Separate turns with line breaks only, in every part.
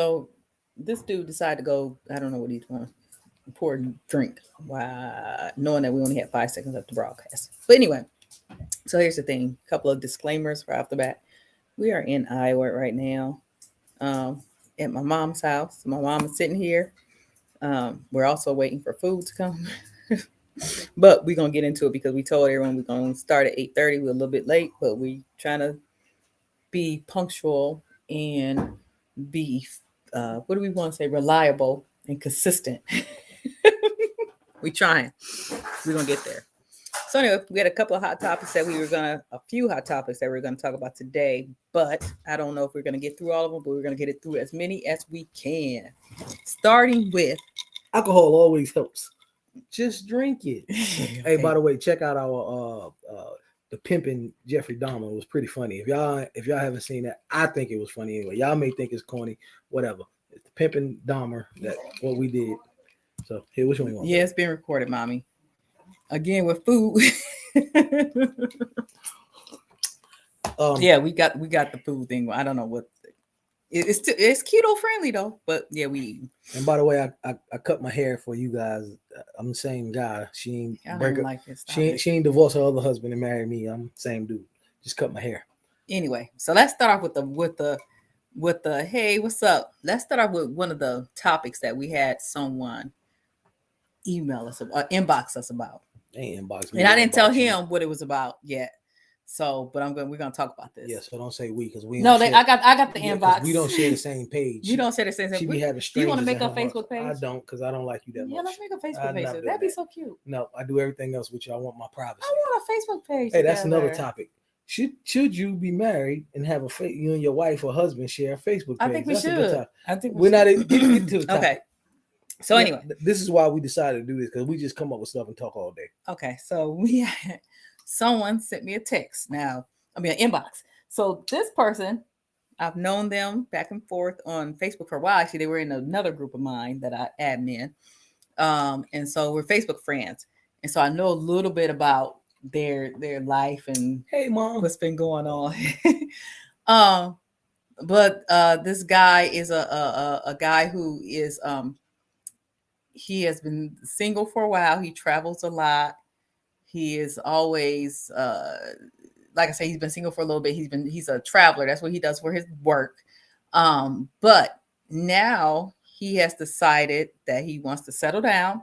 So this dude decided to go. I don't know what he's doing. Pour a drink. Wow, knowing that we only had 5 seconds left to broadcast. But anyway, so here's the thing. A couple of disclaimers right off the bat. We are in Iowa right now, um, at my mom's house. My mom is sitting here. We're also waiting for food to come. But we're gonna get into it because we told everyone we're gonna start at 8:30. We're a little bit late, but we trying to be punctual and be what do we want to say, reliable and consistent. We trying. We're gonna get there. So anyway, we had a couple of hot topics that we were gonna, a few hot topics that we are gonna talk about today, but I don't know if we're gonna get through all of them, but we're gonna get it through as many as we can. Starting with
Alcohol always helps. Just drink it.
okay.
Hey, by the way, check out our the pimping Jeffrey Dahmer. It was pretty funny. If y'all haven't seen that, I think it was funny anyway. Y'all may think it's corny, whatever. It's the pimping Dahmer, that what we did. So here, which one you want?
Yeah, it's being recorded, mommy. Again with food. Yeah, we got the food thing. I don't know what it's keto friendly though, but yeah, we eat.
And by the way, I cut my hair for you guys. I'm the same guy. She
I
ain't
don't
break up.
like it.
She ain't divorced her other husband and married me. I'm the same dude. Just cut my hair.
Anyway, so let's start off with the hey, what's up? Let's start off with one of the topics that we had someone email us about, inbox us about.
They ain't inbox me.
And I didn't tell
you.
him what it was about yet. So, but we're gonna talk about this.
Yeah, so don't say we because we
no,
don't
I got the inbox.
We don't share the same page.
We don't share the same thing.
She be having
Do you
strangers
want to make
at
a
her house.
Facebook page?
I don't, because I don't like you that
Yeah,
much.
let's make a Facebook
I'm
page.
not doing
That'd be
that.
so cute.
No, I do everything else with you. I want my privacy.
I want a Facebook page.
Hey, that's another
together.
topic. Should you be married and have you and your wife or husband share a Facebook page?
I think we
that's
should.
A good topic.
I think
we're not get to the topic.
Okay. So
Yeah,
anyway,
this is why we decided to do this, because we just come up with stuff and talk all day.
Okay, so we someone sent me a text. Now, I mean an inbox. So this person, I've known them back and forth on Facebook for a while. Actually, they were in another group of mine that I admin. And so we're Facebook friends. And so I know a little bit about their life and
hey mom,
what's been going on. um, but this guy is a guy who is he has been single for a while. He travels a lot. He is always like I say, he's been single for a little bit. He's a traveler. That's what he does for his work. But now he has decided that he wants to settle down.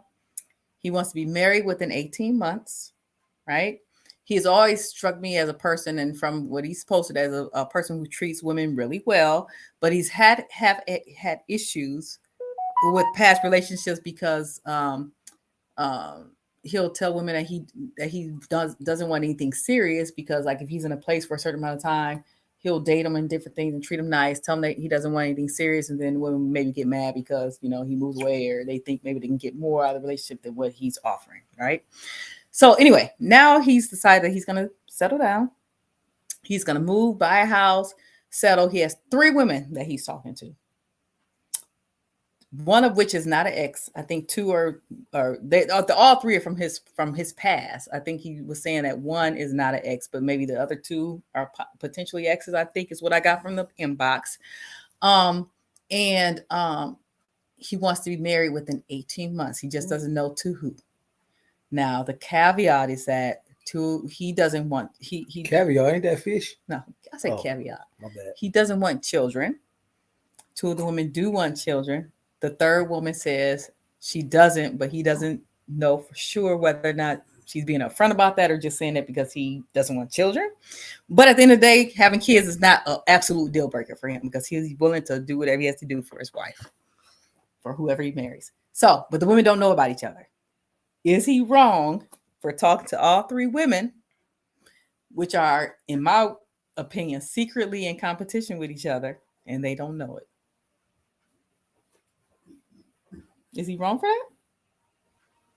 He wants to be married within 18 months, right? He has always struck me as a person, and from what he's posted, as a person who treats women really well. But he's had issues with past relationships because he'll tell women that he doesn't want anything serious, because like if he's in a place for a certain amount of time, he'll date them and different things and treat them nice, tell them that he doesn't want anything serious, and then women maybe get mad because he moves away, or they think maybe they can get more out of the relationship than what he's offering, right? So anyway, now he's decided that he's going to settle down. He's going to move, buy a house, settle. He has 3 women that he's talking to. One of which is not an ex. I think 2 are all 3 are from his past. I think he was saying that one is not an ex, but maybe the other 2 are potentially exes. I think is what I got from the inbox. And he wants to be married within 18 months. He just doesn't know to who. Now the caveat is that he doesn't want he
caviar, ain't that fish?
No, I said caveat.
My bad.
He doesn't want children. 2 of the women do want children. The 3rd woman says she doesn't, but he doesn't know for sure whether or not she's being upfront about that or just saying that because he doesn't want children. But at the end of the day, having kids is not an absolute deal breaker for him, because he's willing to do whatever he has to do for his wife, for whoever he marries. So, but the women don't know about each other. Is he wrong for talking to all 3 women, which are, in my opinion, secretly in competition with each other, and they don't know it? Is he wrong for that?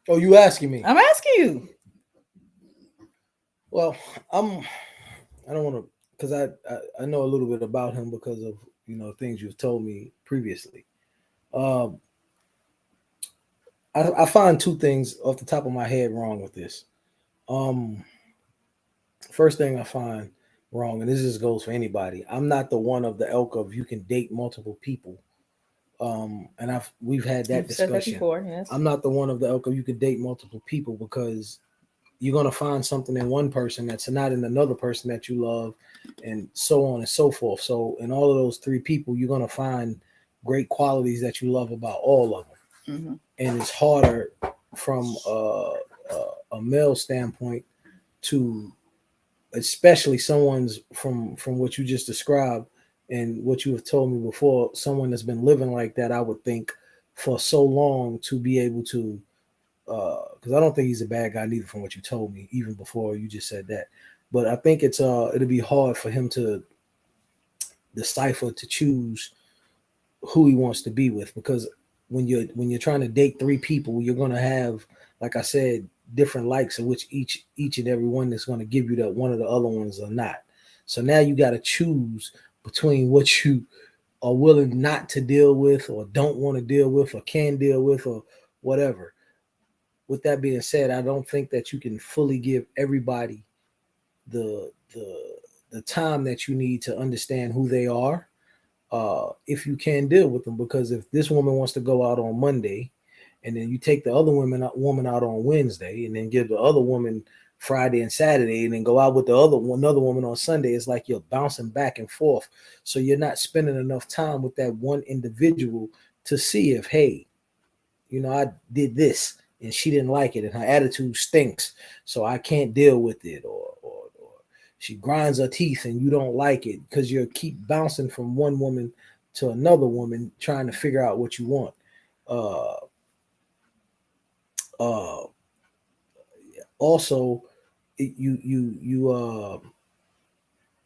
Oh, you asking me?
I'm asking you.
Well, I don't want to, because I know a little bit about him because of things you've told me previously. I find 2 things off the top of my head wrong with this. First thing I find wrong, and this just goes for anybody, I'm not the one of the ilk of you can date multiple people And we've had that
You've said that
discussion.
before, yes.
I'm not the one of the ilk of you could date multiple people, because you're gonna find something in one person that's not in another person that you love, and so on and so forth. So in all of those three people, you're gonna find great qualities that you love about all of them.
Hmm.
And it's harder from a male standpoint to, especially someone's from what you just described and what you have told me before, someone that's been living like that, I would think, for so long, to be able to, because I don't think he's a bad guy neither from what you told me even before you just said that. But I think it'll be hard for him to decipher, to choose who he wants to be with, because when you're trying to date three people, you're going to have, like I said, different likes, of which each and every one is going to give you that one of the other ones are not. So now you got to choose between what you are willing not to deal with, or don't want to deal with, or can deal with, or whatever. With that being said, I don't think that you can fully give everybody the the the time that you need to understand who they are, if you can deal with them. Because if this woman wants to go out on Monday, and then you take the other woman out on Wednesday, and then give the other woman Friday and Saturday, and then go out with another woman on Sunday, it's like you're bouncing back and forth. So you're not spending enough time with that one individual to see if, hey, I did this and she didn't like it, and her attitude stinks, so I can't deal with it, or she grinds her teeth and you don't like it, because you keep bouncing from one woman to another woman trying to figure out what you want. Uh, uh, Also, you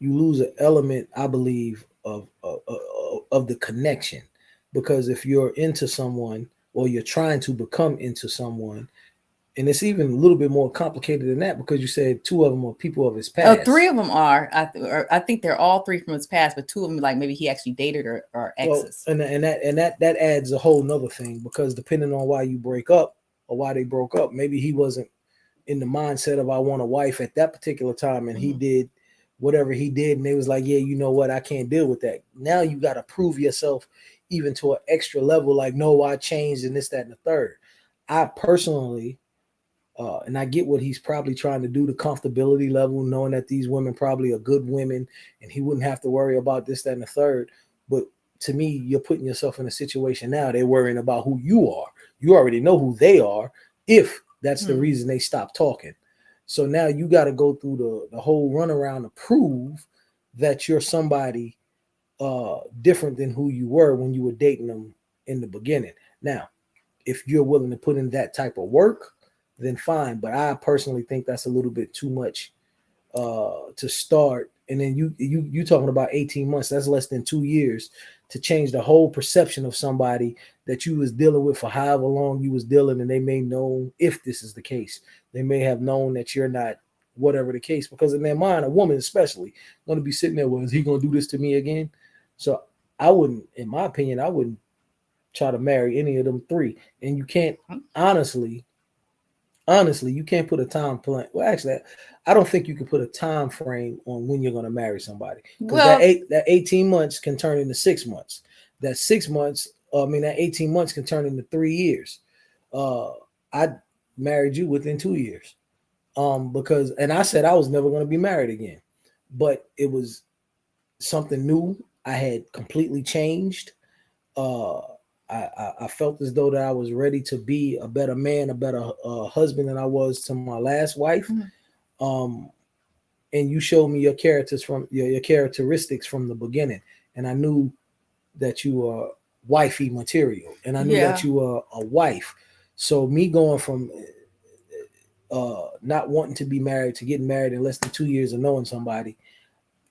lose an element, I believe, of the connection, because if you're into someone, or you're trying to become into someone, and it's even a little bit more complicated than that, because you said two of them are people of his
Oh,
past.
three of them are. I think they're all three from his past, but two of them, like maybe he actually dated or are
Well,
exes.
and that adds a whole nother thing, because depending on why you break up, or why they broke up, maybe he wasn't in the mindset of, I want a wife at that particular time, and he
Hmm.
did whatever he did, and they was like, yeah, you know what, I can't deal with that. Now you got to prove yourself even to an extra level, like, no, I changed, and this, that, and the third. I personally, and I get what he's probably trying to do, the comfortability level, knowing that these women probably are good women, and he wouldn't have to worry about this, that, and the third. But to me, you're putting yourself in a situation now, they're worrying about who you are. You already know who they are, if that's the
Hmm.
reason they stopped talking. So now you got to go through the whole runaround to prove that you're somebody different than who you were when you were dating them in the beginning. Now, if you're willing to put in that type of work, then fine. But I personally think that's a little bit too much to start. And then you talking about 18 months? That's less than 2 years to change the whole perception of somebody that you was dealing with for however long you was dealing, and they may know, if this is the case, they may have known that you're not, whatever the case, because in their mind, a woman especially going to be sitting there, well, is he going to do this to me again? So I wouldn't, in my opinion, I wouldn't try to marry any of them three. And you can't, honestly, you can't put a time plan. Well, actually, I don't think you can put a time frame on when you're going to marry somebody, because
Well,
that 18 months can turn into 6 months. That 6 months, that 18 months can turn into 3 years. Uh, I married you within 2 years, because, and I said I was never going to be married again, but it was something new. I had completely changed. uh, I felt as though that I was ready to be a better man, a better husband than I was to my last wife.
mhm.
Um, and you showed me your characters from your characteristics from the beginning, and I knew that you were wifey material, and I knew that
Yeah.
you were a wife. So me going from not wanting to be married to getting married in less than 2 years of knowing somebody,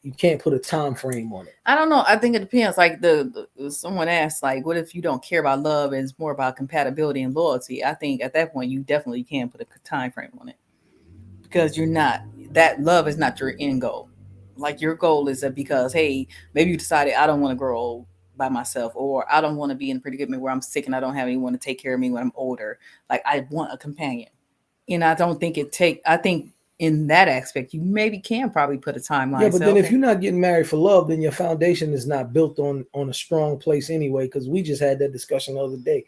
you can't put a time frame on it.
I don't know. I think it depends. Like someone asked, like, what if you don't care about love and it's more about compatibility and loyalty? I think at that point you definitely can put a time frame on it, because you're not, that love is not your end goal. Like your goal is that because hey, maybe you decided I don't want to grow old by myself, or I don't want to be in a predicament where I'm sick and I don't have anyone to take care of me when I'm older. Like I want a companion. And I don't think it take. I think in that aspect, you maybe can probably put a
Yeah,
timeline.
but
So
then if
okay,
you're not getting married for love, then your foundation is not built on a strong place anyway. Because we just had that discussion the other day.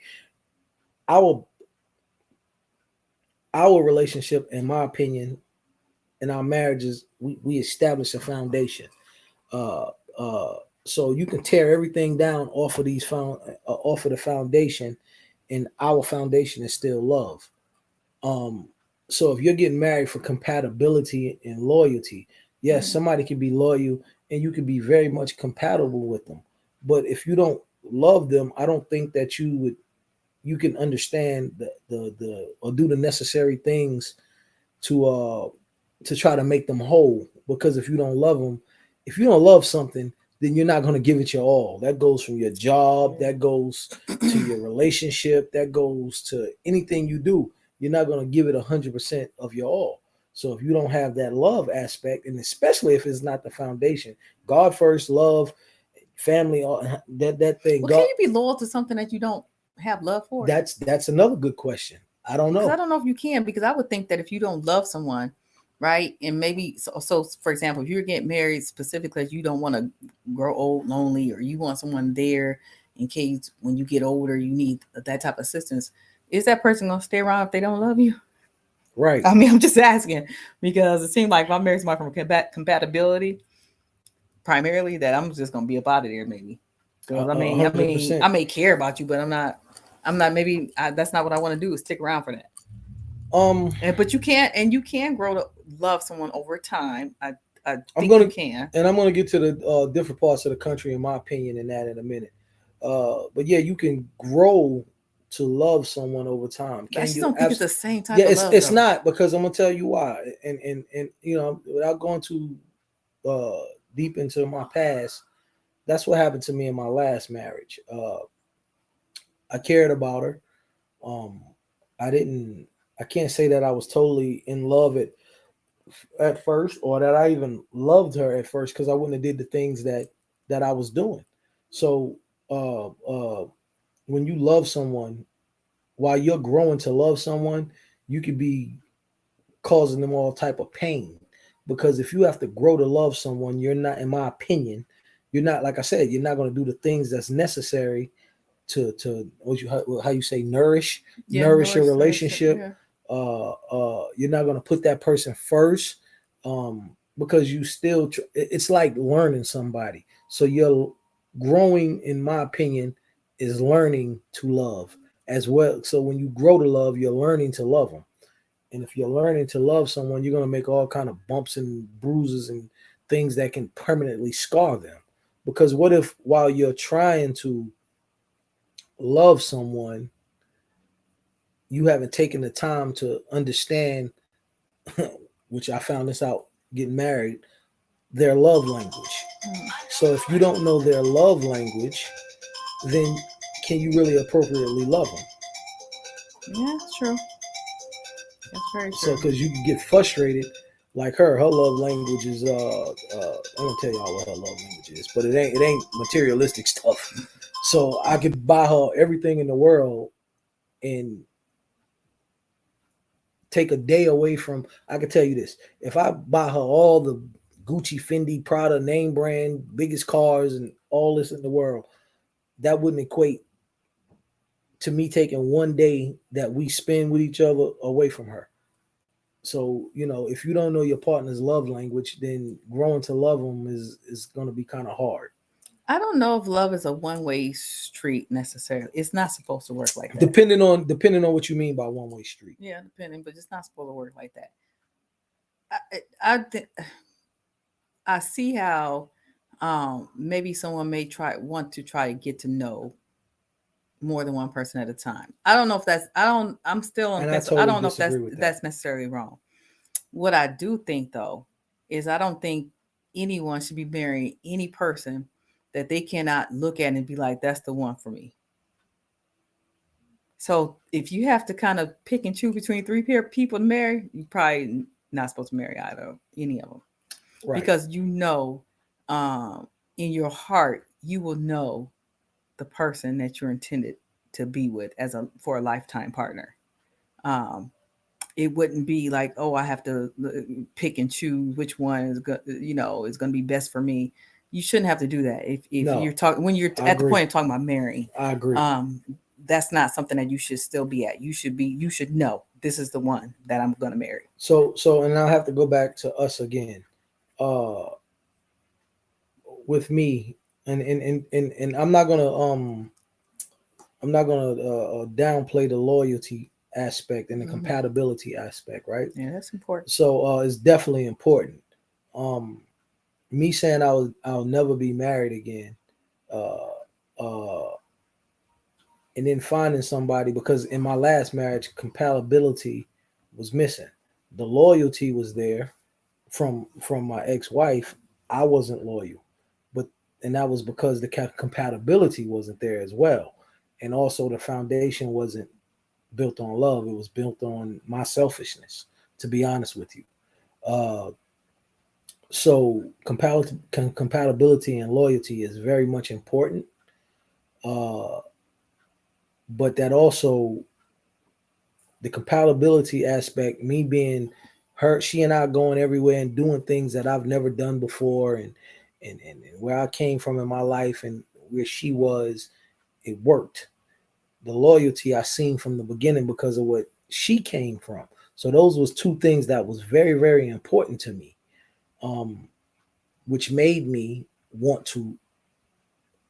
Our our relationship, in my opinion, in our marriages, we establish a foundation. Uh, uh, so you can tear everything down off of off of the foundation, and our foundation is still love. Um, so if you're getting married for compatibility and loyalty, yes,
mm,
somebody can be loyal and you can be very much compatible with them. But if you don't love them, I don't think that you can understand the or do the necessary things to uh to try to make them whole. Because if you don't love them, if you don't love something, then you're not going to give it your all. That goes from your job, that goes to your relationship, that goes to anything you do. You're not going to give it 100% of your all. So if you don't have that love aspect, and especially if it's not the foundation, God first, love, family, all that thing,
well, can
God,
you be loyal to something that you don't have love for?
that's another good question. I don't
Because I
know.
don't know if you can. Because I would think that if you don't love someone, right, and maybe so for example, if you're getting married specifically, you don't want to grow old lonely, or you want someone there in case when you get older you need that type of assistance. Is that person gonna stay around if they don't love you?
Right.
I mean, I'm just asking because it seems like if I'm married to somebody from compatibility, primarily, that I'm just gonna be up out of there, maybe. Because I
hundred
mean, I
percent.
may care about you, but I'm not. Maybe that's not what I want to do. Is stick around for that.
Um,
But you can't, and you can grow to love someone over time. I
I'm
think you
gonna
can.
and I'm gonna get to the different parts of the country, in my opinion, in that in a minute. But yeah, you can grow to love someone over time.
I
Can
just
you?
don't think it's the same
Yeah,
type of love,
it's
though.
not, because I'm gonna tell you why. And without going too uh deep into my past, that's what happened to me in my last marriage. I cared about her. Um, I didn't. I can't say that I was totally in love at first, or that I even loved her at first, because I wouldn't have did the things that I was doing. So uh, uh, when you love someone, while you're growing to love someone, you could be causing them all type of pain. Because if you have to grow to love someone, you're not, in my opinion, you're not, like I said, you're not going to do the things that's necessary to how you say
Yeah,
nourish your
nourishment.
relationship.
Yeah,
You're not going to put that person first, because you still it's like learning somebody. So you're growing, in my opinion, is learning to love as well. So when you grow to love, you're learning to love them. And if you're learning to love someone, you're going to make all kind of bumps and bruises and things that can permanently scar them. Because what if, while you're trying to love someone, you haven't taken the time to understand, which I found this out getting married, their love language.
mm.
So if you don't know their love language, then can you really appropriately love them?
Yeah, it's true. That's very
So
true.
because you can get frustrated, like her love language is I'm gonna tell y'all what her love language is, but it ain't materialistic stuff. So I could buy her everything in the world and take a day away from. I can tell you this: if I buy her all the Gucci, Fendi, Prada, name brand, biggest cars, and all this in the world, that wouldn't equate to me taking one day that we spend with each other away from her. So if you don't know your partner's love language, then growing to love them is going to be kind of hard.
I don't know if love is a one-way street necessarily. It's not supposed to work like that.
Depending on what you mean by one way street.
Yeah, depending, but it's not supposed to work like that. I see how maybe someone may want to try to get to know more than one person at a time. I don't know if that's I don't I'm still on the
And I
fence. I
totally
don't know if
disagree with that.
that's necessarily wrong. What I do think though is I don't think anyone should be marrying any person that they cannot look at and be like, that's the one for me. So if you have to kind of pick and choose between three pair people to marry, you probably not supposed to marry either any of them.
Right.
Because um, in your heart, you will know the person that you're intended to be with as a for a lifetime partner. Um, it wouldn't be like, oh, I have to pick and choose which one is good, is going to be best for me. You shouldn't have to do that. If
No,
you're talking, when you're
I
at the
agree.
point of talking about marrying,
I agree.
um, that's not something that you should still be at. You should know this is the one that I'm going to marry.
So, and I have to go back to us again. Uh, with me, and I'm not gonna downplay the loyalty aspect and the
Mhm.
compatibility aspect, right?
Yeah, that's important.
So it's definitely important. Um, Me saying I'll never be married again, uh, and then finding somebody, because in my last marriage compatibility was missing. The loyalty was there from my ex-wife. I wasn't loyal, but and that was because the compatibility wasn't there as well, and also the foundation wasn't built on love. It was built on my selfishness, to be honest with you. uh so compatibility and loyalty is very much important, uh but that also, the compatibility aspect, me being her, she and I going everywhere and doing things that I've never done before, and where I came from in my life and where she was, it worked. The loyalty I seen from the beginning because of what she came from. So those was two things that was very, very important to me, um, which made me want to,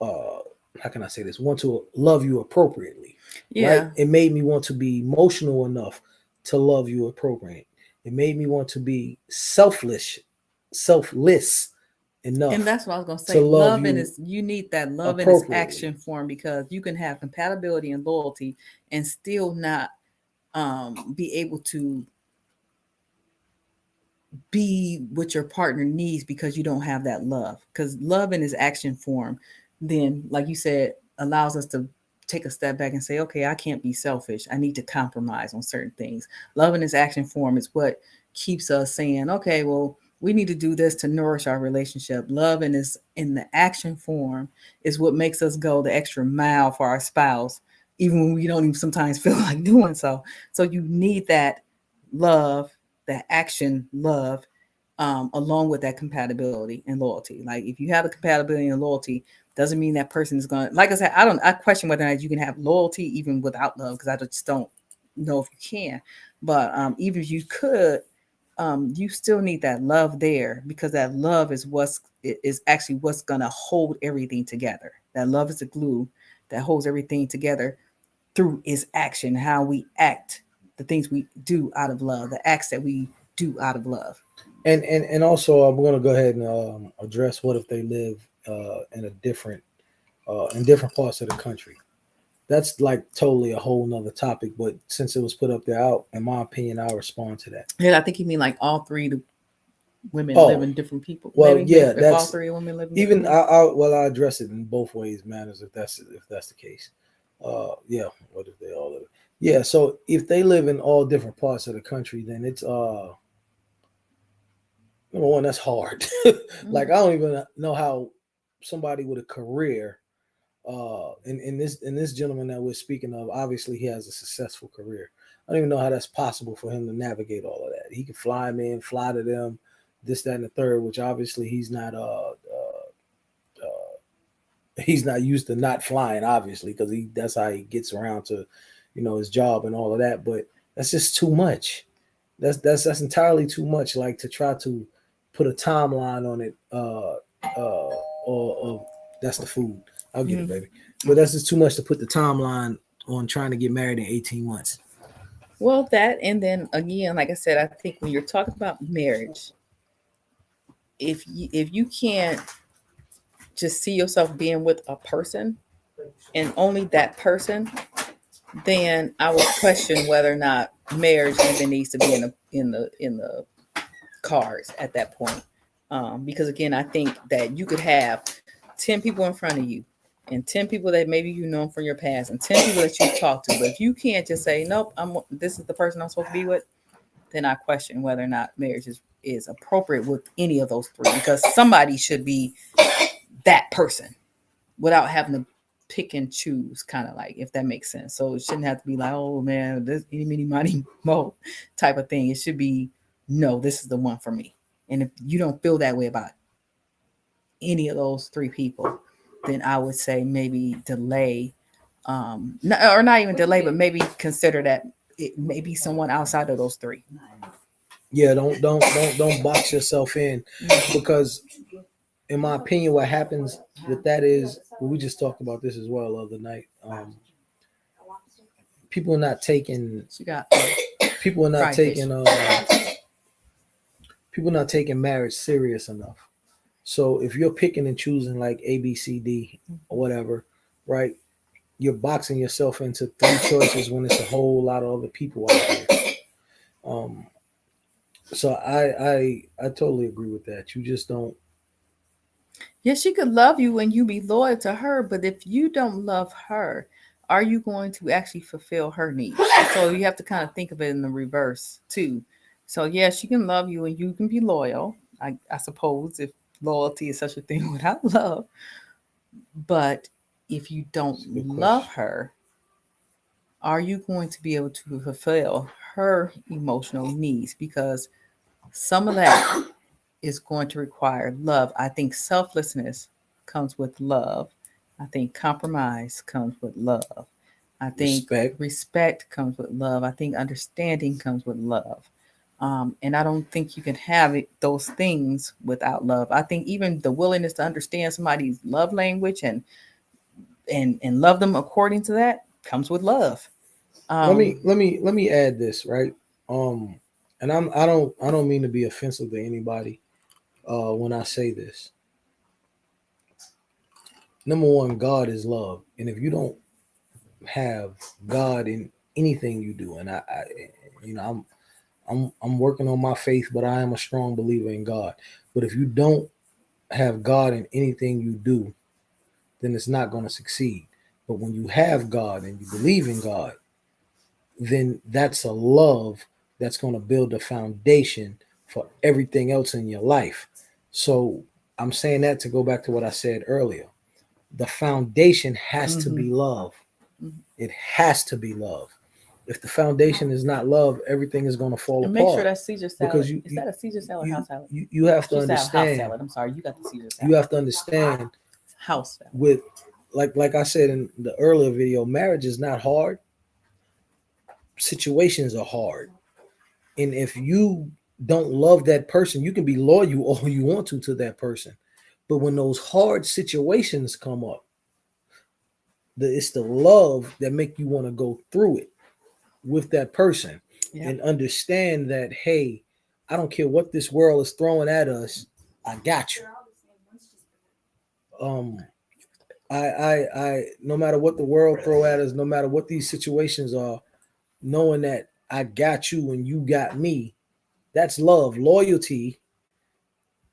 uh, how can I say this? Want to love you appropriately, right?
Yeah,
It made me want to be emotional enough to love you appropriate. It made me want to be selfless
and
enough
that's what I was gonna
to
say.
love
Love in
you
its you need that love in its
appropriately.
action form, because you can have compatibility and loyalty and still not be able to be what your partner needs because you don't have that love. Because love in its action form, then, like you said, allows us to take a step back and say, okay, I can't be selfish. I need to compromise on certain things. Love in its action form is what keeps us saying, okay, well, we need to do this to nourish our relationship. Love in the action form is what makes us go the extra mile for our spouse, even when we don't even sometimes feel like doing so. So you need that love, that action love, along with that compatibility and loyalty. Like if you have the compatibility and loyalty, doesn't mean that person is gonna. Like I said, I question whether or not you can have loyalty even without love, because I just don't know if you can. But even if you could, you still need that love there, because that love is actually what's gonna hold everything together. That love is the glue that holds everything together through its action, how we act, the things we do out of love, the acts that we do out of love.
And also, we're gonna go ahead and address what if they live in a different in different parts of the country. That's like totally a whole nother topic. But since it was put up there, out in my opinion, I'll respond to that.
And I think you mean like all three women live
Oh,
in different people.
well,
Maybe
yeah,
if all
that's
three women live in different
even
places.
I address it in both ways matters if that's the case. Yeah, what if they all live? Yeah, so if they live in all different parts of the country, then it's number one, that's hard. Like I
Mm.
don't even know how somebody with a career, in this gentleman that we're speaking of, obviously he has a successful career. I don't even know how that's possible for him to navigate all of that. He can fly them in, fly to them, this, that, and the third, which obviously he's not used to not flying, obviously, because that's how he gets around to, his job and all of that. But that's just too much. That's entirely too much. Like to try to put a timeline on it, or that's the food. I'll get it,
Mm.
baby. But that's just too much to put the timeline on trying to get married in 18 months.
Well, that, and then again, like I said, I think when you're talking about marriage, if you can't just see yourself being with a person and only that person, then I would question whether or not marriage even needs to be in the cards at that point. Because again, I think that you could have 10 people in front of you and 10 people that maybe you know from your past and 10 people that you've talked to. But if you can't just say, nope, this is the person I'm supposed to be with, then I question whether or not marriage is appropriate with any of those three, because somebody should be that person without having to. pick and choose, kind of like, if that makes sense. So it shouldn't have to be like, oh man, this any mini money mo type of thing. It should be, no, this is the one for me. And if you don't feel that way about any of those three people, then I would say maybe delay, or not even delay, but maybe consider that it may be someone outside of those three.
Yeah, don't box yourself in, because in my opinion, what happens with that is, well, we just talked about this as well the other night. People are not taking
She got
people are not
fried fish.
taking people not taking marriage serious enough. So if you're picking and choosing like A, B, C, D, or whatever, right? You're boxing yourself into three choices when it's a whole lot of other people out there. Um, so I totally agree with that. You just don't.
Yeah, she could love you and you be loyal to her, but if you don't love her, are you going to actually fulfill her needs? So you have to kind of think of it in the reverse too. So yeah, she can love you and you can be loyal. I suppose, if loyalty is such a thing without love. But if you don't
It's a good
love
question.
her, are you going to be able to fulfill her emotional needs? Because some of that is going to require love. I think selflessness comes with love. I think compromise comes with love. I think
Respect.
respect comes with love. I think understanding comes with love. And I don't think you can have those things without love. I think even the willingness to understand somebody's love language and love them according to that comes with love.
let
Um,
me let me let me add this, right. um and I don't mean to be offensive to anybody when I say this. Number one, God is love, and if you don't have God in anything you do, and I you know I'm working on my faith, but I am a strong believer in God. But if you don't have God in anything you do, then it's not going to succeed. But when you have God and you believe in God, then that's a love that's going to build a foundation for everything else in your life. So I'm saying that to go back to what I said earlier. The foundation has to
mhm,
be love.
mhm.
It has to be love. If the foundation is not love, everything is going to fall
And make sure
apart,
that Caesar salad,
because
is that a Caesar salad,
you
house salad?
you have to
She said house
understand.
salad. I'm sorry, you got the Caesar
You
salad.
have to understand
House salad.
with, like I said in the earlier video, marriage is not hard. Situations are hard. And if you don't love that person, you can be loyal all you want to that person. But when those hard situations come up, it's the love that make you want to go through it with that person
Yeah.
and understand that, hey, I don't care what this world is throwing at us, I got you. Um, no matter what the world throw at us, no matter what these situations are, knowing that I got you and you got me, that's love. Loyalty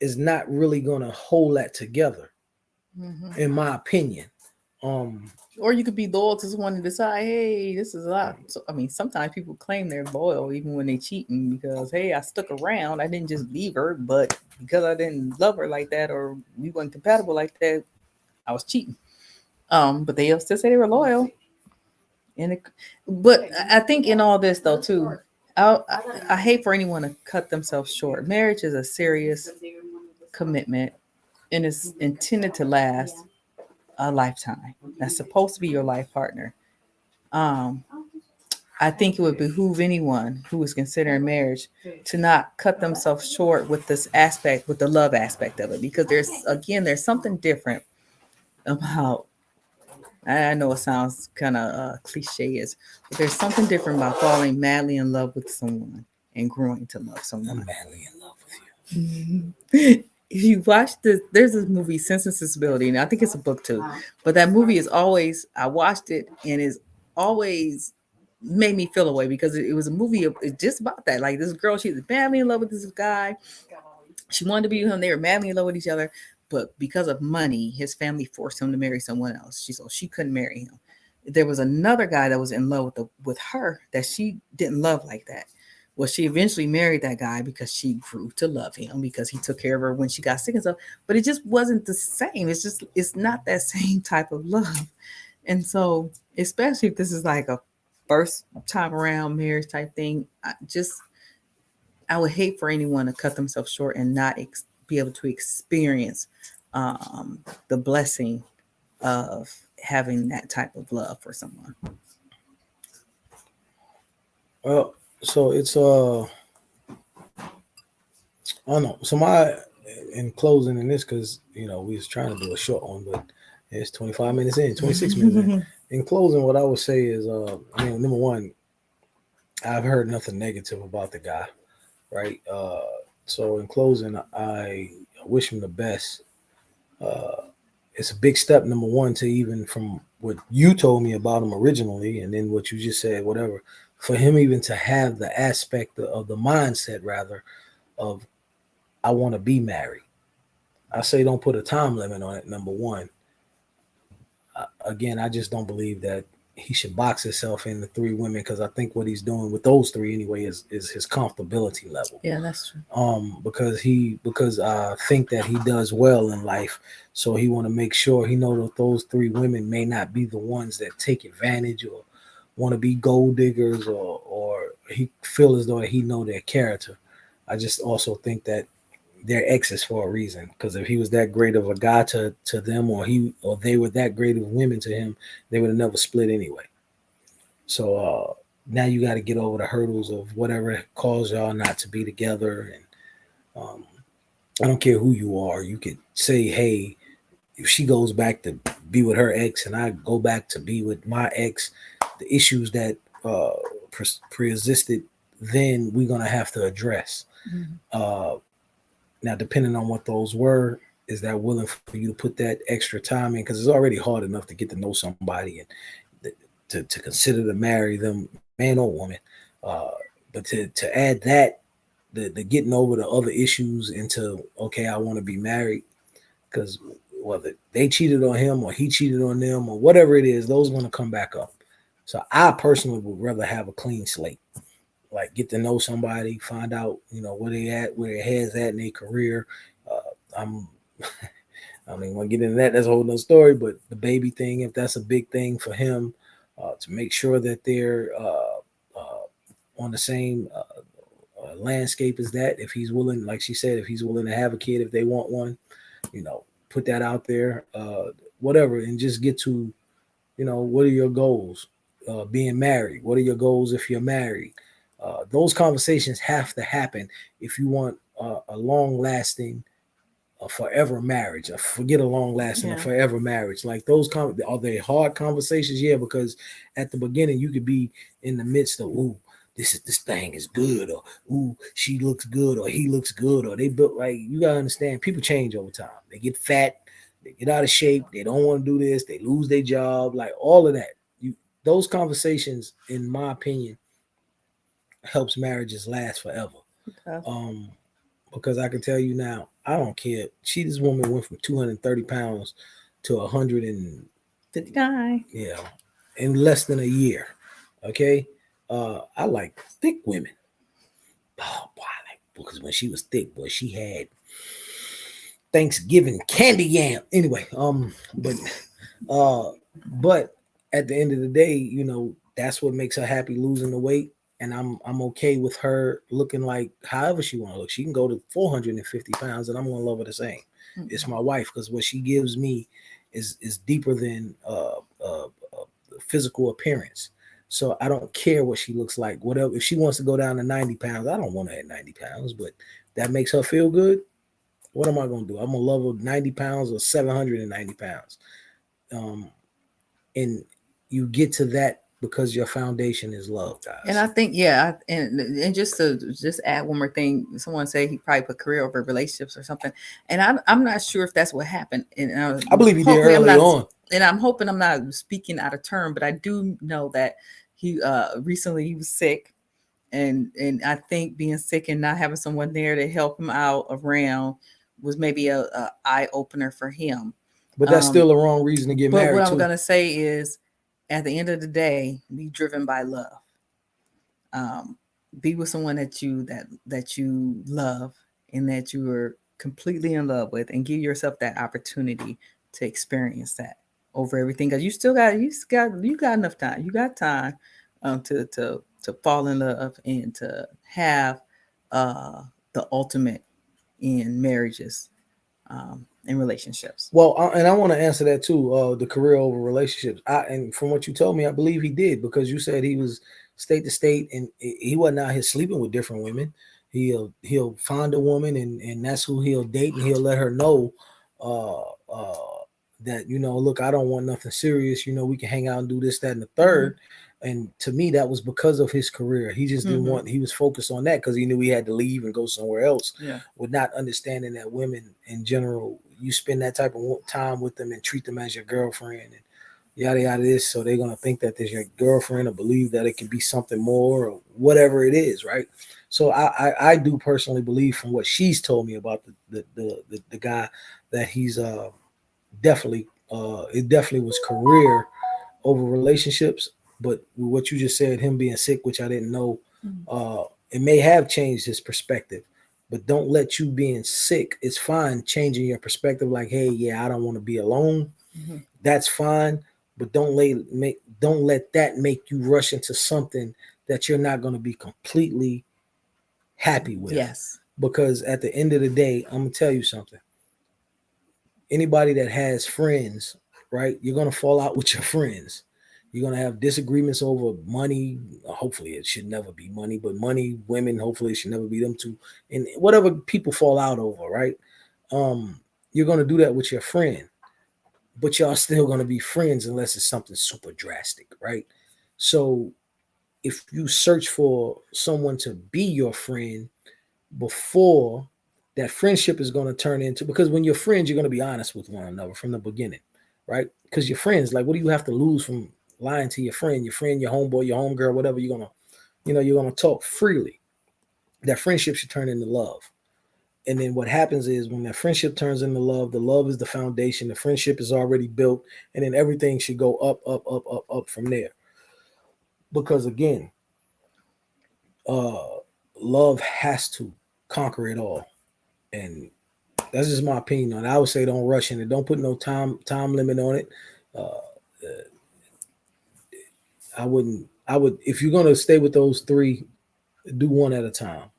is not really gonna hold that together,
Hmm.
in my opinion. Um,
Or you could be loyal to someone and decide, hey, this is a lot. So, I mean, sometimes people claim they're loyal even when they cheating because, hey, I stuck around. I didn't just leave her, but because I didn't love her like that or we weren't compatible like that, I was cheating. But they still say they were loyal. And but I think in all this though too, I hate for anyone to cut themselves short. Marriage is a serious commitment and it's intended to last a lifetime. That's supposed to be your life partner. Um, I think it would behoove anyone who is considering marriage to not cut themselves short with this aspect, with the love aspect of it, because there's something different about. I know it sounds kind of cliche, but there's something different about falling madly in love with someone and growing to love
I'm
someone.
madly in love with
If you watch this, there's this movie Sense and Sensibility, and I think it's a book too. But that movie is always, I watched it and is always made me feel away because it was a movie of it's just about that. Like this girl, she's madly in love with this guy. She wanted to be with him. They were madly in love with each other, but because of money, his family forced him to marry someone else. She couldn't marry him. There was another guy that was in love with her that she didn't love like that. Well, she eventually married that guy because she grew to love him because he took care of her when she got sick and stuff. But it just wasn't the same. It's not that same type of love. And so, especially if this is like a first time around marriage type thing, I would hate for anyone to cut themselves short and not be able to experience um, the blessing of having that type of love for someone.
Well, so it's I don't know. So my in closing in this, because we was trying to do a short one, but it's 25 minutes in, 26 minutes in. In closing, what I would say is, I mean, number one, I've heard nothing negative about the guy, right? So in closing, I wish him the best. Uh, it's a big step, number one, to even from what you told me about him originally, and then what you just said, whatever, for him even to have the aspect of the mindset, rather, of I want to be married. I say don't put a time limit on it. Number one, again, I just don't believe that he should box himself into three women, because I think what he's doing with those three anyway is his comfortability level.
Yeah, that's true.
Because I think that he does well in life, so he want to make sure he know that those three women may not be the ones that take advantage or want to be gold diggers, or he feel as though he know their character. I just also think that they're exes for a reason. Because if he was that great of a guy to them, or they were that great of women to him, they would have never split anyway. So now you got to get over the hurdles of whatever caused y'all not to be together. And I don't care who you are. You could say, hey, if she goes back to be with her ex and I go back to be with my ex, the issues that uh, pre-existed, then we're gonna have to address.
Mhm.
Uh, Now, depending on what those were, is that willing for you to put that extra time in? Because it's already hard enough to get to know somebody and to consider to marry them, man or woman. Uh, but to add that, the getting over the other issues into, okay, I want to be married, because whether they cheated on him or he cheated on them or whatever it is, those are going to come back up. So I personally would rather have a clean slate, like get to know somebody, find out, where they at, where their heads at in their career. I'm, I mean, when I get into that, that's a whole nother story. But the baby thing, if that's a big thing for him, to make sure that they're on the same landscape as that. If he's willing, like she said, if he's willing to have a kid, if they want one, put that out there, whatever, and just get to, what are your goals? Being married. What are your goals if you're married? Those conversations have to happen if you want a long lasting, a forever marriage. Forget a long lasting, a
Yeah.
forever marriage. Like are they hard conversations? Yeah, because at the beginning you could be in the midst of, ooh, this thing is good, or ooh, she looks good, or he looks good, or they built, like, you gotta understand, people change over time. They get fat, they get out of shape, they don't want to do this, they lose their job, like all of that. Those conversations, in my opinion, helps marriages last forever.
Okay.
Um, because I can tell you now, I don't care. This woman went from 230 pounds to 100 and,
59.
yeah, in less than a year. Okay, I like thick women. Oh boy, because when she was thick, boy, she had Thanksgiving candy yam. Anyway, uh, but at the end of the day, that's what makes her happy, losing the weight. And I'm okay with her looking like however she want to look. She can go to 450 pounds, and I'm gonna love her the same. It's my wife, because what she gives me is deeper than physical appearance. So I don't care what she looks like. Whatever, if she wants to go down to 90 pounds, I don't want her at 90 pounds, but that makes her feel good. What am I gonna do? I'm gonna love her 90 pounds or 790 pounds. Um, and you get to that because your foundation is love,
And
guys.
I think, yeah, and just to just add one more thing, someone said he probably put career over relationships or something, and I'm not sure if that's what happened. And
I believe he did
hopefully I'm
early
not,
on.
and I'm hoping I'm not speaking out of turn, but I do know that he recently he was sick, and I think being sick and not having someone there to help him out around was maybe a eye opener for him.
But that's
Um,
still a wrong reason to get
but what
married
I'm
too.
gonna say is, at the end of the day, be driven by love. um, be with someone that you love and that you are completely in love with, and give yourself that opportunity to experience that. over everything, because you got enough time. You got time to fall in love and to have uh the ultimate in marriages, and relationships.
Well, and I want to answer that too. The career over relationships. And from what you told me, I believe he did, because you said he was state to state, and he wasn't out here sleeping with different women. He'll find a woman, and that's who he'll date, and he'll let her know uh, uh, that, look, I don't want nothing serious. We can hang out and do this, that, and the third. And to me, that was because of his career. He just didn't want. He was focused on that because he knew he had to leave and go somewhere else.
Yeah.
With not understanding that women in general, you spend that type of time with them and treat them as your girlfriend and yada yada this, so they're gonna think that there's your girlfriend or believe that it can be something more or whatever it is, right? So I do personally believe, from what she's told me about the guy, that he's definitely it definitely was career over relationships. But what you just said, him being sick, which I didn't know, it may have changed his perspective. But don't let you being sick. It's fine changing your perspective. Like, hey, yeah, I don't want to be alone. That's fine. But don't let that make you rush into something that you're not going to be completely happy with.
Yes.
Because at the end of the day, I'm gonna tell you something. Anybody that has friends, right? You're gonna fall out with your friends. You're gonna have disagreements over money. Hopefully, it should never be money, but money, women, hopefully, it should never be them two. And whatever people fall out over, right? You're gonna do that with your friend, but y'all still gonna be friends unless it's something super drastic, right? So if you search for someone to be your friend before, that friendship is going to turn into, because when you're friends, you're going to be honest with one another from the beginning, right? Because you're friends. Like, what do you have to lose from lying to your friend, your homeboy, your homegirl, whatever? You're gonna talk freely. That friendship should turn into love. And then what happens is, when that friendship turns into love, the love is the foundation. The friendship is already built, and then everything should go up, up, up, up, up from there. Because again, uh, love has to conquer it all. And that's just my opinion on it. I would say don't rush in it. Don't put no time limit on it. Uh, I wouldn't. I would, if you're gonna stay with those three, do one at a time.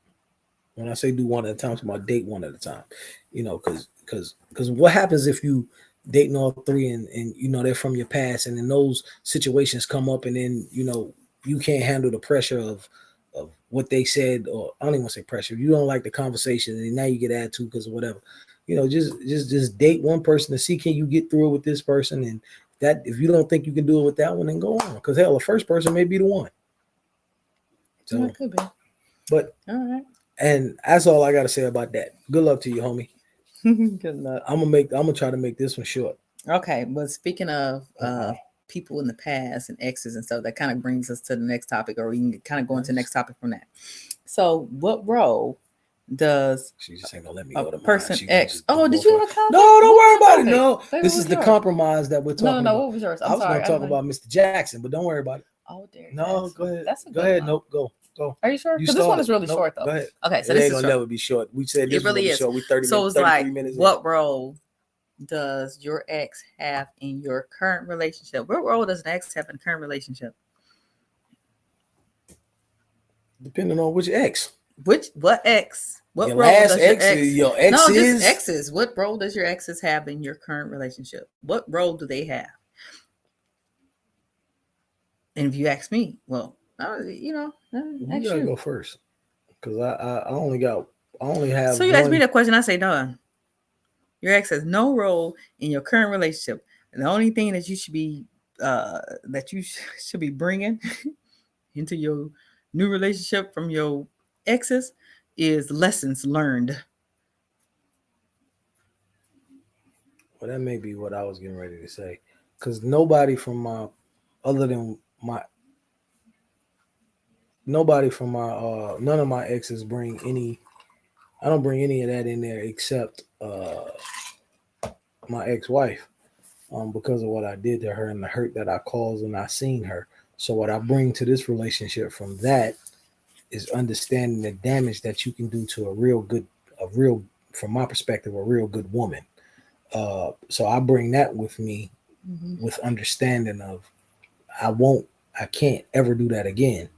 When I say do one at a time, it's about date one at a time. Because what happens if you dating all three, and they're from your past, and then those situations come up, and then you can't handle the pressure of what they said, or I don't even want to say pressure. You don't like the conversation, and now you get attitude because of whatever. Just date one person to see, can you get through it with this person, and that if you don't think you can do it with that one, then go on. Because hell, the first person may be the one. So
That could be.
But
all right.
And that's all I got to say about that. Good luck to you, homie.
Good luck.
I'm gonna try to make this one short.
Okay, but speaking of people in the past and exes and stuff, that kind of brings us to the next topic, or we can kind of go into the next topic from that. So, what role does
She just ain't gonna let me
a
go to
person
mine.
X? Oh, did you have a comment?
No, don't worry about it.
Okay.
No,
Wait,
this
what
is
was
the
yours?
compromise that we're talking
No,
about.
what was yours?
I was
sorry.
gonna talk about Mr. Jackson, but don't worry about it.
Oh, Derek
No,
Jackson.
go ahead.
That's a
Go
good
ahead.
one.
Nope, go.
Are you sure? Because this one is really short, though.
Go ahead.
Okay, so
it
this
ain't
is
gonna
short.
never be short. We said this
It really is
short. We 30
so
minutes.
it's like,
minutes.
what role does your ex have in your current relationship? What role does an ex have in a current relationship?
Depending on which ex.
What ex? What
your
role
last
does your
ex,
ex?
your ex
No,
is?
just exes. What role does your exes have in your current relationship? What role do they have? And if you ask me, well,
You gotta go first, because I only have.
So you ask me that question, I say none. Your ex has no role in your current relationship. And the only thing that you should be should be bringing into your new relationship from your exes is lessons learned.
Well, that may be what I was getting ready to say, because nobody from my, other than my, nobody from my, none of my exes bring any. I don't bring any of that in there except my ex-wife, because of what I did to her and the hurt that I caused and I seen her. So what I bring to this relationship from that is understanding the damage that you can do to from my perspective, a real good woman. So I bring that with me
Mm-hmm.
with understanding of I can't ever do that again,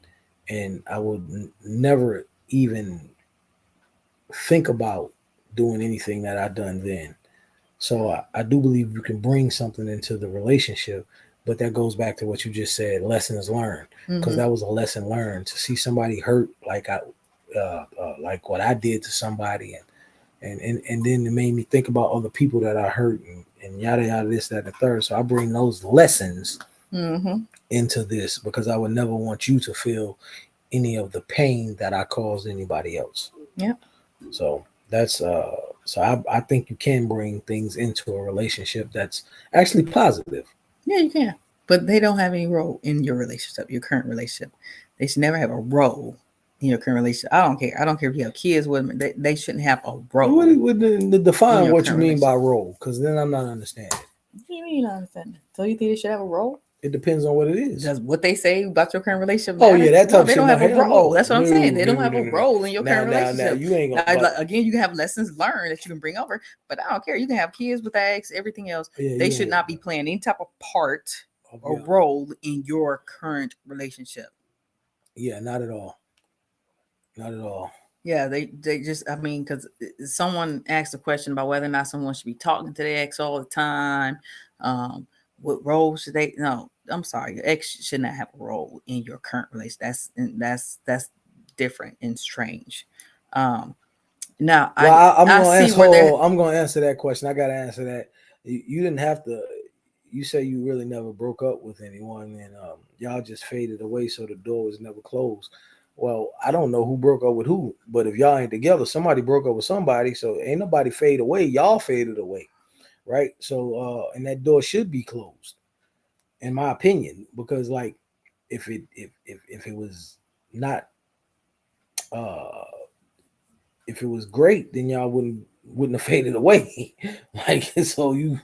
and I would never even think about doing anything that I done then. So I do believe you can bring something into the relationship, but that goes back to what you just said, lessons learned, because
Mm-hmm.
that was a lesson learned to see somebody hurt like what I did to somebody, and then it made me think about other people that I hurt and yada yada this that and the third. So I bring those lessons
Mm-hmm.
into this because I would never want you to feel any of the pain that I caused anybody else.
Yeah.
So that's I think you can bring things into a relationship that's actually positive.
Yeah, you can. But they don't have any role in your relationship, your current relationship. They should never have a role in your current relationship. I don't care. I don't care if you have kids with them. They shouldn't have a role in
Define
your
what you
current
mean by
relationship.
role, because then I'm not understanding.
What do you mean you don't understand that? So you think they should have a role?
It depends on what it is.
Does what they say about your current relationship
Oh yeah,
matter?
that type
No,
of
they
shit.
don't
No,
have a
hell
role.
no,
That's what I'm saying. They don't have a
no.
role in your current
Now,
relationship.
you ain't
Now,
gonna. But
again, you can have lessons learned that you can bring over, but I don't care. You can have kids with ex, everything else.
yeah,
They
you
should
ain't.
not be playing any type of part or
Yeah,
role in your current relationship.
yeah, not at all. Not at all.
Yeah, they just I mean, because someone asked a question about whether or not someone should be talking to their ex all the time. Um, what role should they? No, I'm sorry, your ex should not have a role in your current relationship. That's different and strange. Um, now
Well, I'm
I
gonna
see
answer.
where they're.
I'm gonna answer that question. I gotta answer that. You didn't have to. You say you really never broke up with anyone, and y'all just faded away, so the door was never closed. Well, I don't know who broke up with who, but if y'all ain't together, somebody broke up with somebody. So ain't nobody fade away. Y'all faded away, right? So and that door should be closed, in my opinion, because like if it was not uh if it was great, then y'all wouldn't have faded away. like so you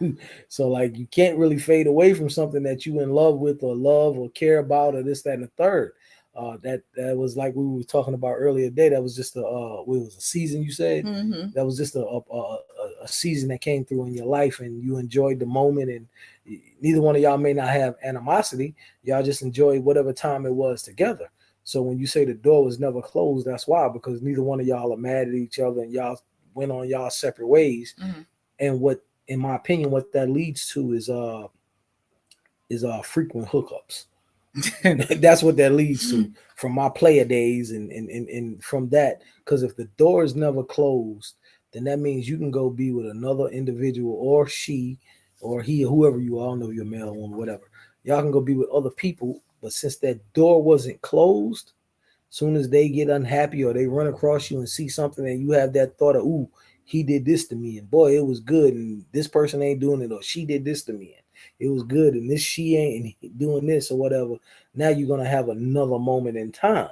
so like you can't really fade away from something that you in love with or love or care about or this, that, and the third. That was like we were talking about earlier today. That was just what was a season you said?
Mm-hmm.
That was just a season that came through in your life and you enjoyed the moment and neither one of y'all may not have animosity. Y'all just enjoyed whatever time it was together. So when you say the door was never closed, that's why, because neither one of y'all are mad at each other and y'all went on y'all separate ways.
Mm-hmm.
And what, in my opinion, what that leads to is frequent hookups. That's what that leads to from my player days and from that. Because if the door is never closed, then that means you can go be with another individual or she or he or whoever you are. I don't know if you're a male or woman, whatever. Y'all can go be with other people. But since that door wasn't closed, soon as they get unhappy or they run across you and see something and you have that thought of, ooh, he did this to me and boy, it was good and this person ain't doing it or she did this to me and it was good and this she ain't doing this or whatever. Now you're gonna have another moment in time.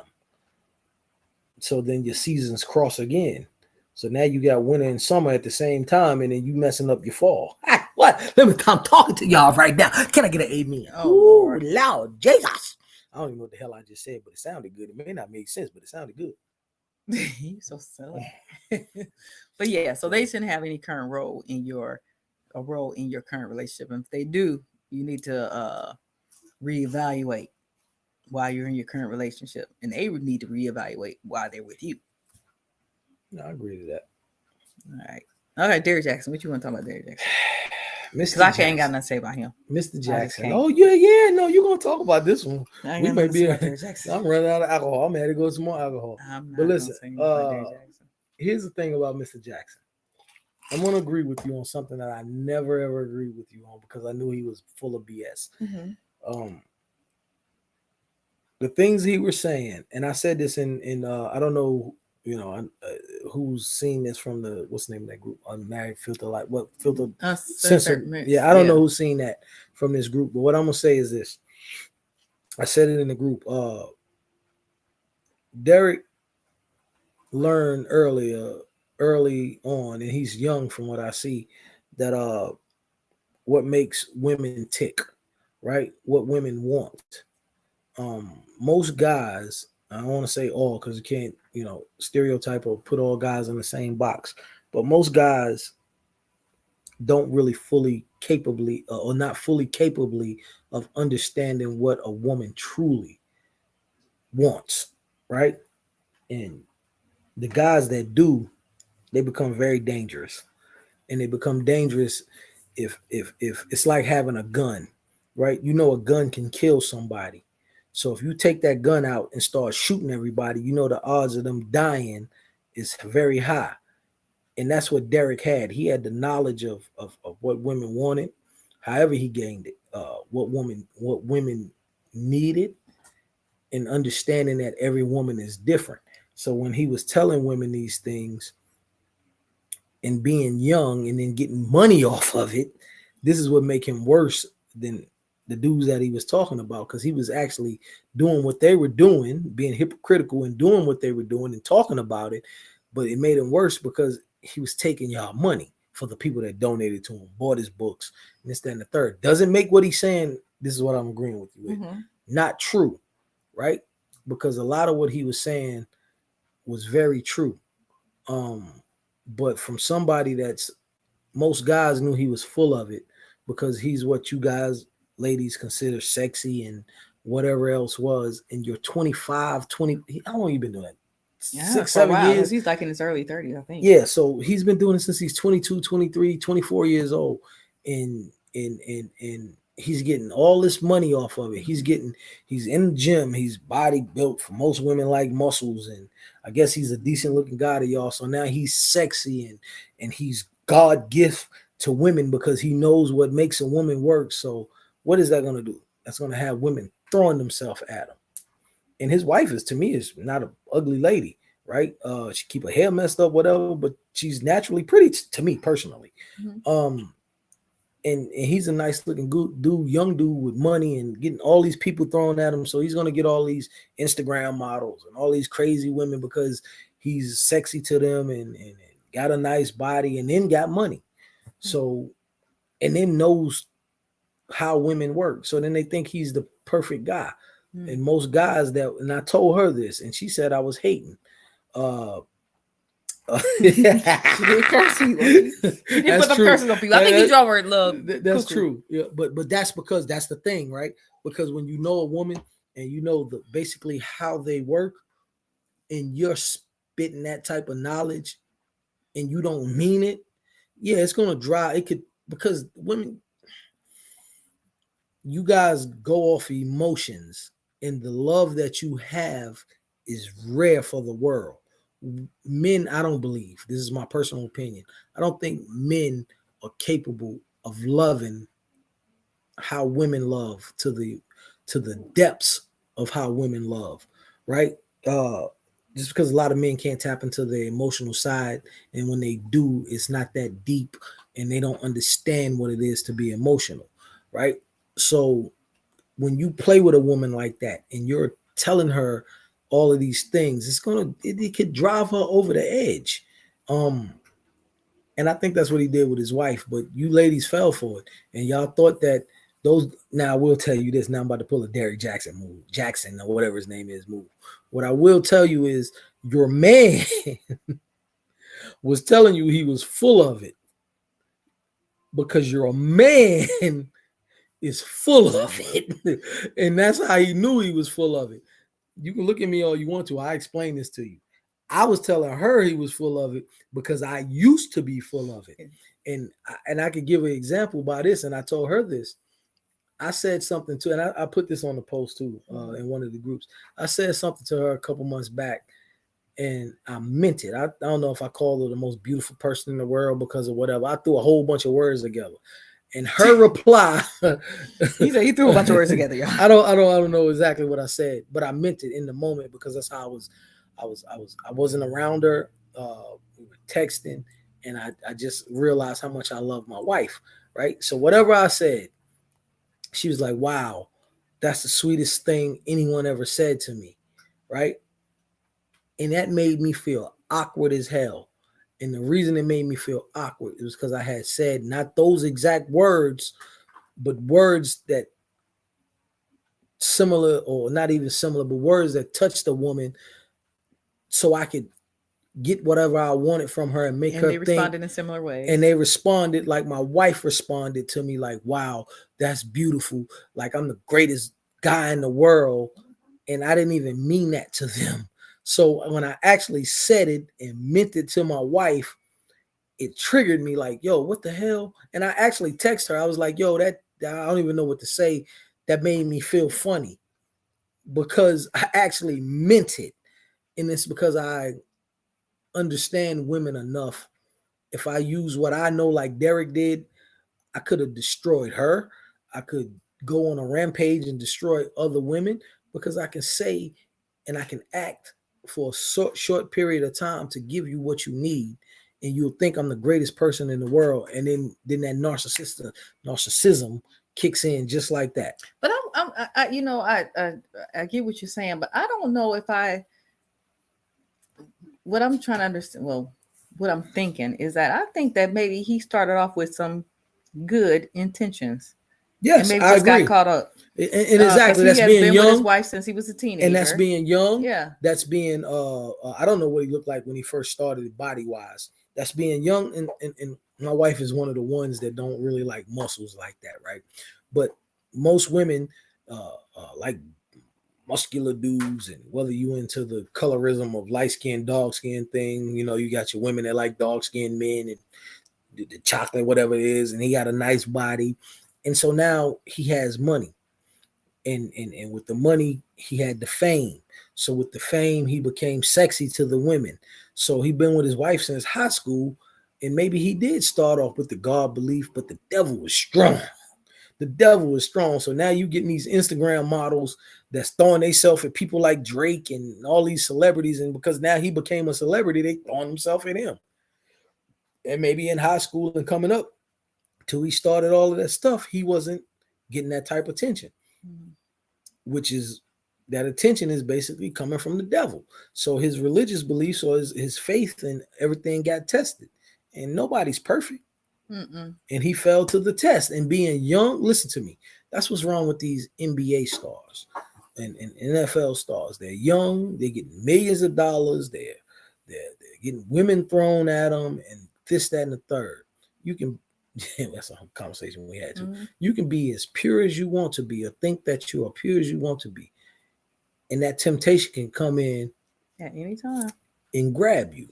So then your seasons cross again. So now you got winter and summer at the same time, and then you messing up your fall. What? Let me. I'm talking to y'all right now. Can I get an amen?
Oh
Ooh,
Lord.
loud, Jesus! I don't even know what the hell I just said, but it sounded good. It may not make sense, but it sounded good.
You so silly. But yeah, so they shouldn't have any current role in your a role in your current relationship. And if they do, you need to reevaluate why you're in your current relationship, and they would need to reevaluate why they're with you.
No, I agree to that.
All right. Okay, Derrick Jackson. What you want to talk about, Derrick Jackson? Because
Mr.
I can't got
Jackson.
nothing to say about him.
Mr.
I just
Jackson.
can't.
Oh yeah, yeah. No, you're gonna talk about this one.
I ain't
We
got
may
nothing to say
be.
about Derrick Jackson.
I'm running out of alcohol. I'm had to go some more alcohol.
I'm
But
not gonna
listen,
say anything about Derrick Jackson.
here's the thing about Mr. Jackson. I'm gonna agree with you on something that I never ever agreed with you on because I knew he was full of BS.
Mm-hmm.
Um, the things he was saying, and I said this in I don't know, who's seen this from the what's the name of that group? Unmarried Filter, like what filter
Uncensored
censored?
mix.
Yeah, I don't
Yeah.
know who's seen that from this group, but what I'm gonna say is this. I said it in the group. Derek learned early on, and he's young from what I see, that what makes women tick, right? What women want. Most guys, I don't want to say all because you can't, stereotype or put all guys in the same box, but most guys don't really fully capably or not fully capably of understanding what a woman truly wants, right? And the guys that do, they become very dangerous, and they become dangerous if it's like having a gun, right? You know, a gun can kill somebody. So if you take that gun out and start shooting everybody, you know the odds of them dying is very high. And that's what Derek had. He had the knowledge of what women wanted, however he gained it, what women needed, and understanding that every woman is different. So when he was telling women these things and being young and then getting money off of it, this is what make him worse than the dudes that he was talking about, because he was actually doing what they were doing, being hypocritical and doing what they were doing and talking about it. But it made him worse because he was taking y'all money for the people that donated to him, bought his books, and this, that, and the third. Doesn't make what he's saying, this is what I'm agreeing with you with, not true, right? Because a lot of what he was saying was very true. Um, but from somebody that's, most guys knew he was full of it, because he's what you guys, ladies, consider sexy and whatever else was. And you're 25, 20, how long you been doing that?
Yeah,
Six,
for a
seven
while, because
years?
he's like in his early 30s, I think.
Yeah, so he's been doing it since he's 22, 23, 24 years old. And he's getting all this money off of it. He's in the gym, he's body built, for most women like muscles, and I guess he's a decent looking guy to y'all. So now he's sexy, and he's God gift to women because he knows what makes a woman work. So what is that gonna do? That's gonna have women throwing themselves at him. And his wife is, to me, is not an ugly lady, right? She keep her hair messed up, whatever, but she's naturally pretty to me personally.
Mhm.
Um, and he's a nice looking dude, young dude with money and getting all these people thrown at him. So he's gonna get all these Instagram models and all these crazy women because he's sexy to them, and got a nice body and then got money. So, and then knows how women work. So then they think he's the perfect guy.
Mm.
And most guys that, and I told her this, and she said I was hating. Uh,
She did curse you. She did
that's
put them
true.
curses on people. I think you draw her love.
That's
Cuckoo.
true. Yeah, but that's because that's the thing, right? Because when you know a woman and you know the basically how they work, and you're spitting that type of knowledge and you don't mean it, yeah, it's gonna dry. It could, because women, you guys go off emotions, and the love that you have is rare for the world. Men, I don't believe, this is my personal opinion, I don't think men are capable of loving how women love, to the depths of how women love, right? uh just because a lot of men can't tap into their emotional side, and when they do, it's not that deep, and they don't understand what it is to be emotional, right? So when you play with a woman like that and you're telling her all of these things, it could drive her over the edge. um and I think that's what he did with his wife. But you ladies fell for it, and y'all thought that those. Now I will tell you this. Now I'm about to pull a Derrick Jackson move, Jackson or whatever his name is move. What I will tell you is your man was telling you he was full of it, because your man is full of it, and that's how he knew he was full of it. You can look at me all you want to. I explained this to you. I was telling her he was full of it because I used to be full of it. And I could give an example by this. And I told her this. I said something to, and I put this on the post too, in one of the groups. I said something to her a couple months back, and I meant it. I don't know if I called her the most beautiful person in the world because of whatever. I threw a whole bunch of words together. And her reply,
He said he threw a bunch of words together, y'all.
I don't know exactly what I said, but I meant it in the moment because that's how I wasn't around her. We were texting, and I just realized how much I love my wife, right? So whatever I said, she was like, "Wow, that's the sweetest thing anyone ever said to me," right? And that made me feel awkward as hell. And the reason it made me feel awkward was because I had said not those exact words, but words that similar, or not even similar, but words that touched the woman, so I could get whatever I wanted from her and make
And
her
they
think.
responded in similar ways.
And they responded like my wife responded to me, like, wow, that's beautiful. Like I'm the greatest guy in the world. And I didn't even mean that to them. So when I actually said it and meant it to my wife, it triggered me like, yo, what the hell? And I actually text her. I was like, yo, that I don't even know what to say. That made me feel funny because I actually meant it. And it's because I understand women enough. If I use what I know, like Derek did, I could have destroyed her. I could go on a rampage and destroy other women because I can say and I can act for a short period of time to give you what you need. And you'll think I'm the greatest person in the world. And then that narcissism kicks in just like that.
But I get what you're saying, but I don't know if what I'm trying to understand. Well, what I'm thinking is that I think that maybe he started off with some good intentions, and
Yes,
maybe
I
just got
agree.
caught up
And
because
exactly,
he
that's
has
being
been with his
young.
wife since he was a teenager.
And that's being young.
Yeah.
That's being I don't know what he looked like when he first started body wise. That's being young, and my wife is one of the ones that don't really like muscles like that, right? But most women like muscular dudes, and whether you into the colorism of light skin, dark skin thing, you got your women that like dark skinned men and the chocolate, whatever it is, and he got a nice body. And so now he has money. And with the money, he had the fame. So with the fame, he became sexy to the women. So he been with his wife since high school, and maybe he did start off with the God belief, but the devil was strong. The devil was strong. So now you getting these Instagram models that's throwing themselves at people like Drake and all these celebrities, and because now he became a celebrity, they throwing themselves at him. And maybe in high school and coming up, till he started all of that stuff, he wasn't getting that type of attention.
Mhm.
Which is that attention is basically coming from the devil. So his religious beliefs or his faith and everything got tested. And nobody's perfect.
Mm-mm.
And he fell to the test. And being young, listen to me, that's what's wrong with these NBA stars and NFL stars. They're young, they're getting millions of dollars, they're getting women thrown at them, and this, that, and the third. You can that's a conversation we had too.
Mm-hmm.
You can be as pure as you want to be, or think that you are pure as you want to be, and that temptation can come in
At any time.
and grab you,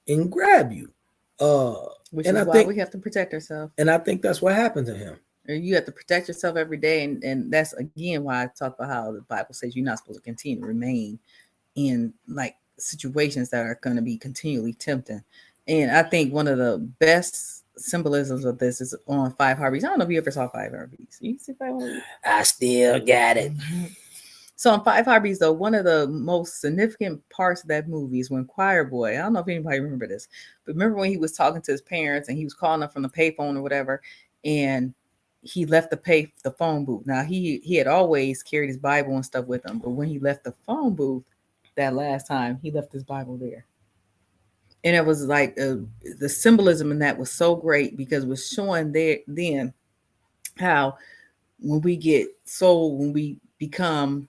and grab you. Uh,
Which
and
is
I
why
think,
we have to protect ourselves.
and I think that's what happened to him.
Or you have to protect yourself every day, and that's again why I talk about how the Bible says you're not supposed to continue to remain in like situations that are going to be continually tempting. And I think one of the best symbolisms of this is on Five Heartbeats. I don't know if you ever saw Five Heartbeats. You see Five Heartbeats?
I still got it.
So on Five Heartbeats, though, one of the most significant parts of that movie is when Choir Boy, I don't know if anybody remember this, but remember when he was talking to his parents and he was calling them from the payphone or whatever, and he left the phone booth. Now he had always carried his Bible and stuff with him, but when he left the phone booth that last time, he left his Bible there. And it was like the symbolism in that was so great because it was showing there then how when we become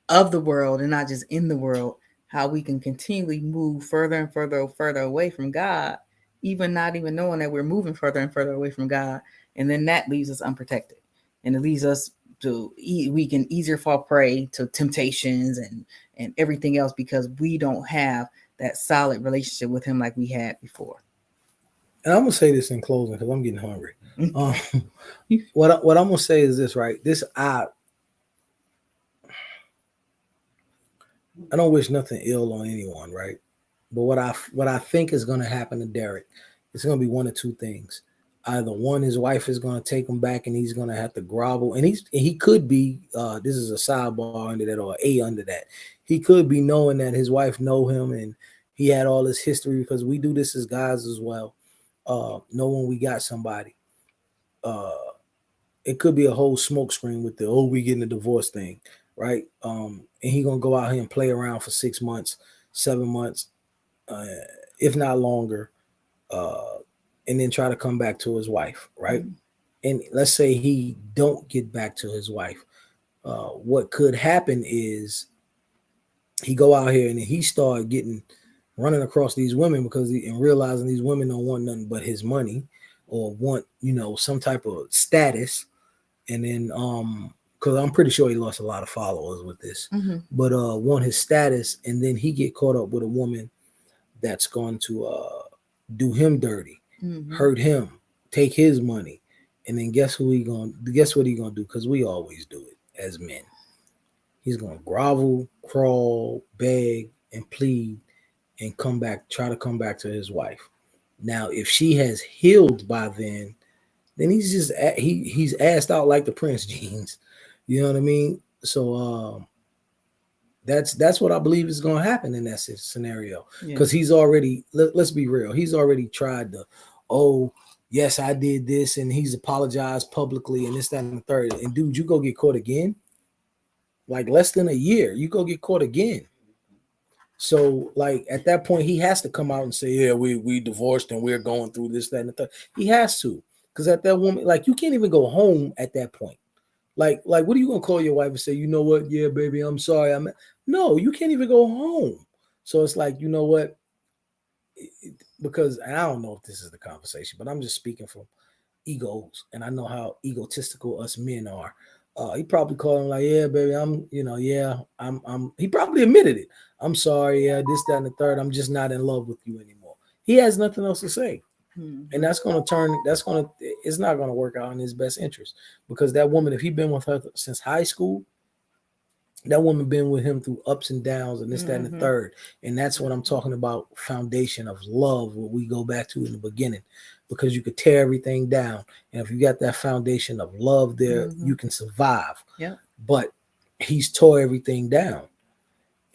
of the world and not just in the world, how we can continually move further and further away from God, even not even knowing that we're moving further and further away from God. And then that leaves us unprotected. And it leaves us we can easier fall prey to temptations and everything else because we don't have that solid relationship with him like we had before.
And I'm gonna say this in closing because I'm getting hungry. Um, what I'm gonna say is this, right? I don't wish nothing ill on anyone, right? But what I think is going to happen to Derek, it's going to be one of two things. Either one, his wife is going to take him back, and he's going to have to grovel, and he could be. This is a sidebar under that or a under that. He could be knowing that his wife know him, and he had all this history because we do this as guys as well. Knowing we got somebody. Uh, it could be a whole smoke screen with the we getting a divorce thing, right? And he gonna go out here and play around for 6 months, 7 months, uh, if not longer, uh, and then try to come back to his wife, right?
Mhm.
And let's say he don't get back to his wife. What could happen is he go out here and he start getting running across these women because and realizing these women don't want nothing but his money or want, some type of status. And then because I'm pretty sure he lost a lot of followers with this,
Mm-hmm.
but want his status, and then he get caught up with a woman that's going to do him dirty,
Mm-hmm.
hurt him, take his money, and then guess what he gonna do? Because we always do it as men. He's gonna grovel, crawl, beg, and plead, and try to come back to his wife. Now, if she has healed by then he's just he's assed out like the Prince jeans. You know what I mean? So that's what I believe is going to happen in that scenario,
Yeah.
because he's already let's be real, he's already tried to, oh yes I did this, and he's apologized publicly and this that and the third, and dude, you go get caught again, like less than a year you go get caught again. So like at that point he has to come out and say, yeah, we divorced and we're going through this that and the third. He has to, because at that woman, like, you can't even go home at that point. Like, what are you gonna call your wife and say, you know what? Yeah, baby, I'm sorry. No, you can't even go home. So it's like, you know what? Because and I don't know if this is the conversation, but I'm just speaking from egos, and I know how egotistical us men are. He probably called him like, yeah, baby, I'm. He probably admitted it. I'm sorry, yeah, this, that, and the third. I'm just not in love with you anymore. He has nothing else to say, and
Mm-hmm.
that's going to turn. It's not going to work out in his best interest, because that woman, if he been with her since high school, that woman been with him through ups and downs and this, that, and the
Mm-hmm.
third. And that's what I'm talking about. Foundation of love, what we go back to in the beginning, because you could tear everything down. And if you got that foundation of love there,
Mm-hmm.
you can survive.
Yep.
But he's tore everything down,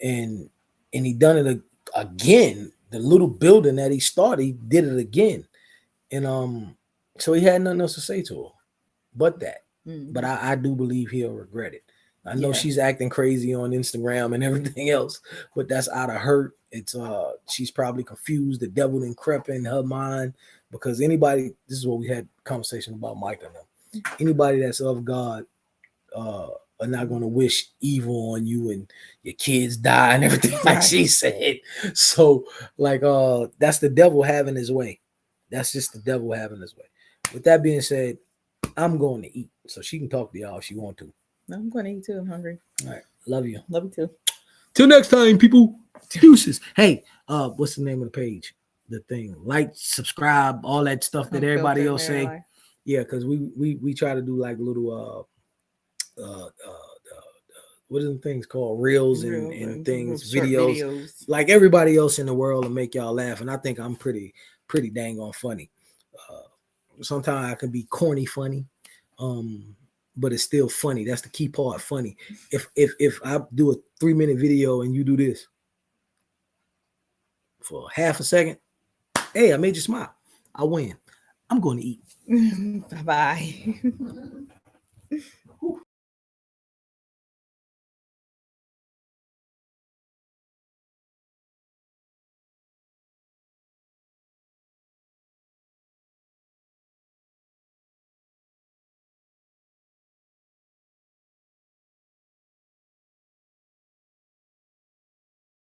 and he done it again. The little building that he started, he did it again. And so he had nothing else to say to her but that. But
Mm-hmm.
I do believe he'll regret it. I know
Yeah.
she's acting crazy on Instagram and everything else, but that's out of hurt. It's she's probably confused. The devil then crept in her mind, because anybody, this is what we had conversation about Mike and them. Anybody that's of God uh are not gonna wish evil on you and your kids die and everything like
Right.
she said. So like that's the devil having his way. That's just the devil having his way. With that being said, I'm going to eat, so she can talk to y'all if she want to.
No, I'm going to eat too. I'm hungry.
All right, love you.
Love you too.
Till next time, people. Deuces. Hey, what's the name of the page? The thing, like, subscribe, all that stuff that everybody
Unfiltered
else
married
say.
life.
Yeah, because we try to do like little what are the things called, reels
Reels
and
and little
things,
short
videos,
videos.
like everybody else in the world, and make y'all laugh. And I think I'm pretty dang on funny. Sometimes I can be corny funny, um, but it's still funny. That's the key part. Funny. If I do a 3-minute video and you do this for half a second, hey, I made you smile. I win. I'm going to eat.
Bye bye.